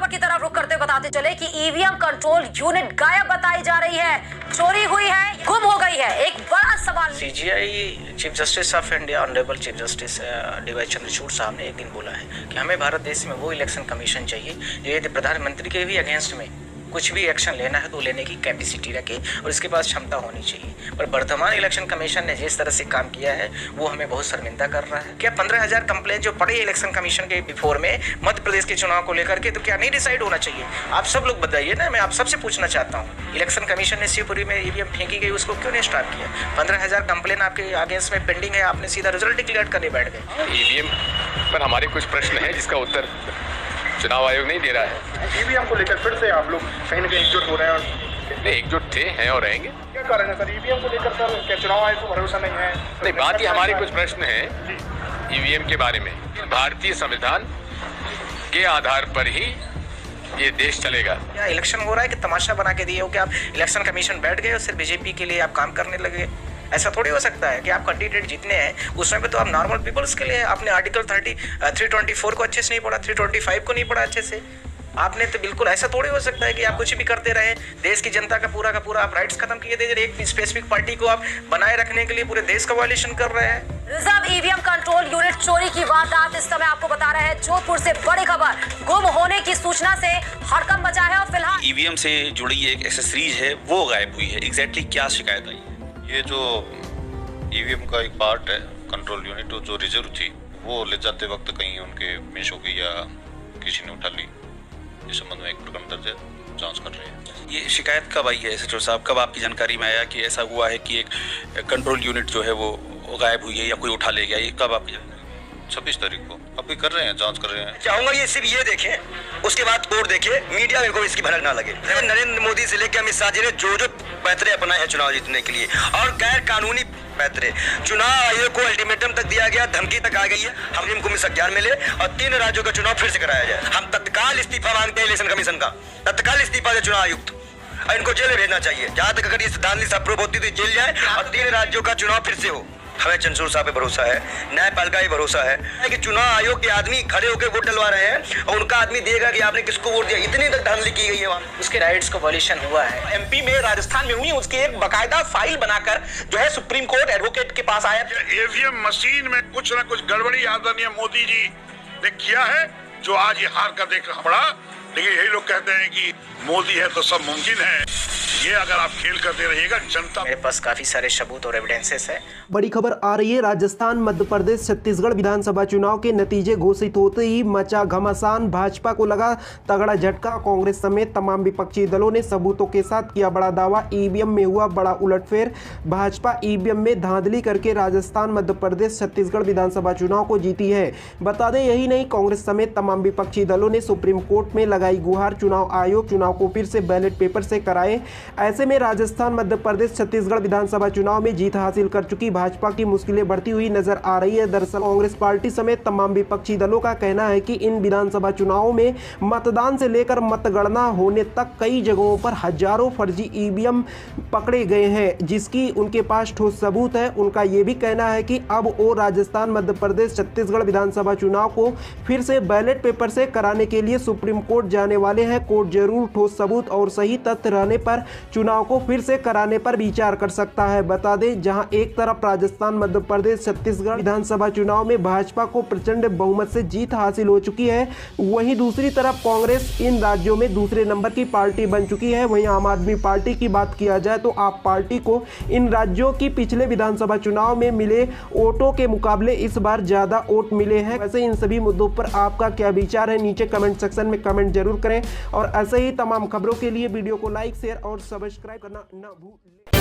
खबर की तरफ रुक करते बताते चले कि ईवीएम कंट्रोल यूनिट गायब बताई जा रही है, चोरी हुई है, गुम हो गई है। एक बड़ा सवाल। CJI chief justice of India honourable chief justice DY Chandrachud साहब ने एक दिन बोला है कि हमें भारत देश में वो इलेक्शन कमीशन चाहिए जो यदि प्रधानमंत्री के भी अगेंस्ट में कुछ भी एक्शन लेना है तो लेने की कैपेसिटी रखे और इसके पास क्षमता होनी चाहिए। पर वर्तमान इलेक्शन कमीशन ने जिस तरह से काम किया है वो हमें बहुत शर्मिंदा कर रहा है। क्या 15,000 कंप्लेंट जो पड़े इलेक्शन कमीशन के बिफोर में मध्य प्रदेश के चुनाव को लेकर के, तो क्या नहीं डिसाइड होना चाहिए? आप सब लोग बताइए ना, मैं आप सबसे पूछना चाहता हूँ। इलेक्शन कमीशन ने शिवपुरी में ईवीएम फेंकी गई उसको क्यों नहीं स्टॉप किया? 15,000 कंप्लेंट आपके अगेंस्ट में पेंडिंग है, आपने सीधा रिजल्ट डिक्लेयर करने बैठ गए। ईवीएम पर हमारे कुछ प्रश्न है जिसका उत्तर चुनाव आयोग नहीं दे रहा है। ईवीएम को लेकर फिर से आप लोग कहीं न कहीं एकजुट हो रहे हैं और एकजुट थे, हैं और रहेंगे। क्या कारण है सर ईवीएम को लेकर? सर क्या चुनाव आयोग को भरोसा नहीं है? नहीं, बात ही हमारे कुछ प्रश्न हैं ईवीएम के बारे में। भारतीय संविधान के आधार पर ही ये देश चलेगा। क्या इलेक्शन हो रहा है कि तमाशा बना के दिए हो कि आप इलेक्शन कमीशन बैठ गए और सिर्फ बीजेपी के लिए आप काम करने लगे? ऐसा थोड़ी हो सकता है कि आप कैंडिडेट जीतने हैं उस समय पे तो आप नॉर्मल पीपल्स के लिए आपने आर्टिकल 324 को अच्छे से नहीं पढ़ा, 325 को नहीं पढ़ा अच्छे से। आपने तो बिल्कुल ऐसा थोड़ी हो सकता है कि आप कुछ भी करते रहे, देश की जनता का पूरा आप राइट्स खत्म किए दे, एक स्पेसिफिक पार्टी को आप बनाए रखने के लिए पूरे देश का वायलेशन कर रहे हैं। रिजर्व ईवीएम कंट्रोल यूनिट चोरी की वारदात इस समय आपको बता रहे हैं जोधपुर से बड़ी खबर। गुम होने की सूचना से हड़कंप मचा है और फिलहाल ईवीएम से जुड़ी एक एक्सेसरीज है वो गायब हुई है। एग्जैक्टली क्या शिकायत आई? ये जो ईवीएम का एक पार्ट है कंट्रोल यूनिट जो रिजर्व थी वो ले जाते वक्त कहीं उनके मिस हो गई या किसी ने उठा ली। इस संबंध में एक प्रकरण दर्ज है, जांच कर रहे हैं। ये शिकायत कब आई है एसएचओ साहब? कब आपकी जानकारी में आया कि ऐसा हुआ है कि एक कंट्रोल यूनिट जो है वो गायब हुई है या कोई उठा ले गया? ये कब आपकी जानकारी? 26 तारीख को। अभी कर रहे हैं, जांच कर रहे हैं। चाहूंगा ये सिर्फ ये देखें, उसके बाद कोर्ट देखे, मीडिया में कोई इसकी भनक ना लगे। नरेंद्र मोदी से लेकर अमित शाह जी ने जो पैतरे अपनाए हैं चुनाव जीतने के लिए और गैर कानूनी पैतरे, चुनाव आयोग को अल्टीमेटम तक दिया गया, धमकी तक आ गई है हम को संज्ञान मिले और 3 राज्यों का चुनाव फिर से कराया जाए। हम तत्काल इस्तीफा मांगते हैं इलेक्शन कमीशन का, तत्काल इस्तीफा दे चुनाव आयुक्त, इनको जेल भेजना चाहिए। जहां तक अगर ये सिद्धांत अप्रूव होती तो जेल जाए और 3 राज्यों का चुनाव फिर से हो। हमें चंद्रचूड़ साहब पे भरोसा है, न्यायपालिका पे भरोसा है कि चुनाव आयोग के आदमी खड़े होकर वोट डलवा रहे हैं और उनका आदमी देगा कि आपने किसको वोट दिया। इतनी तक धांधली की गई है वहाँ, उसके राइट्स को वॉल्यूशन हुआ है। एमपी में, राजस्थान में हुई, उसकी एक बकायदा फाइल बनाकर जो है सुप्रीम कोर्ट एडवोकेट के पास आया। ईवीएम मशीन में कुछ न कुछ गड़बड़ी आदरणीय मोदी जी ने किया है जो आज ये हार कर देखना पड़ा। लेकिन यही लोग कहते हैं कि मोदी है तो सब मुमकिन है। ये अगर आप खेल करते रहिएगा जनता। मेरे पास काफी सारे सबूत और एविडेंसेस है। बड़ी खबर आ रही है राजस्थान, मध्य प्रदेश, छत्तीसगढ़ विधानसभा चुनाव के नतीजे घोषित होते ही मचा घमासान। भाजपा को लगा तगड़ा झटका। कांग्रेस समेत तमाम विपक्षी दलों ने सबूतों के साथ किया बड़ा दावा। ईवीएम में हुआ बड़ा उलटफेर। भाजपा ईवीएम में धांधली करके राजस्थान, मध्य प्रदेश, छत्तीसगढ़ विधानसभा चुनाव को जीती है। बता दें यही नहीं, कांग्रेस समेत तमाम विपक्षी दलों ने सुप्रीम कोर्ट में लगाई गुहार, चुनाव आयोग चुनाव को फिर से बैलेट पेपर से कराए। ऐसे में राजस्थान, मध्य प्रदेश, छत्तीसगढ़ विधानसभा चुनाव में जीत हासिल कर चुकी भाजपा की मुश्किलें बढ़ती हुई नजर आ रही है। दरअसल कांग्रेस पार्टी समेत तमाम विपक्षी दलों का कहना है कि इन विधानसभा चुनावों में मतदान से लेकर मतगणना होने तक कई जगहों पर हजारों फर्जी ईवीएम पकड़े गए हैं, जिसकी उनके पास ठोस सबूत है। उनका यह भी कहना है कि अब वो राजस्थान, मध्य प्रदेश, छत्तीसगढ़ विधानसभा चुनाव को फिर से बैलेट पेपर से कराने के लिए सुप्रीम कोर्ट जाने वाले हैं। कोर्ट जरूर ठोस सबूत और सही तथ्य रहने पर चुनाव को फिर से कराने पर विचार कर सकता है। बता दें, जहां एक तरफ राजस्थान, मध्य प्रदेश, छत्तीसगढ़ विधानसभा चुनाव में भाजपा को प्रचंड बहुमत से जीत हासिल हो चुकी है, वहीं दूसरी तरफ कांग्रेस इन राज्यों में दूसरे नंबर की पार्टी बन चुकी है। वहीं आम आदमी पार्टी की बात किया जाए तो आप पार्टी को इन राज्यों की पिछले विधानसभा चुनाव में मिले वोटों के मुकाबले इस बार ज्यादा वोट मिले हैं। वैसे इन सभी मुद्दों पर आपका क्या विचार है, नीचे कमेंट सेक्शन में कमेंट जरूर करें और ऐसे ही तमाम खबरों के लिए वीडियो को लाइक, शेयर और सब्सक्राइब करना ना भूलें।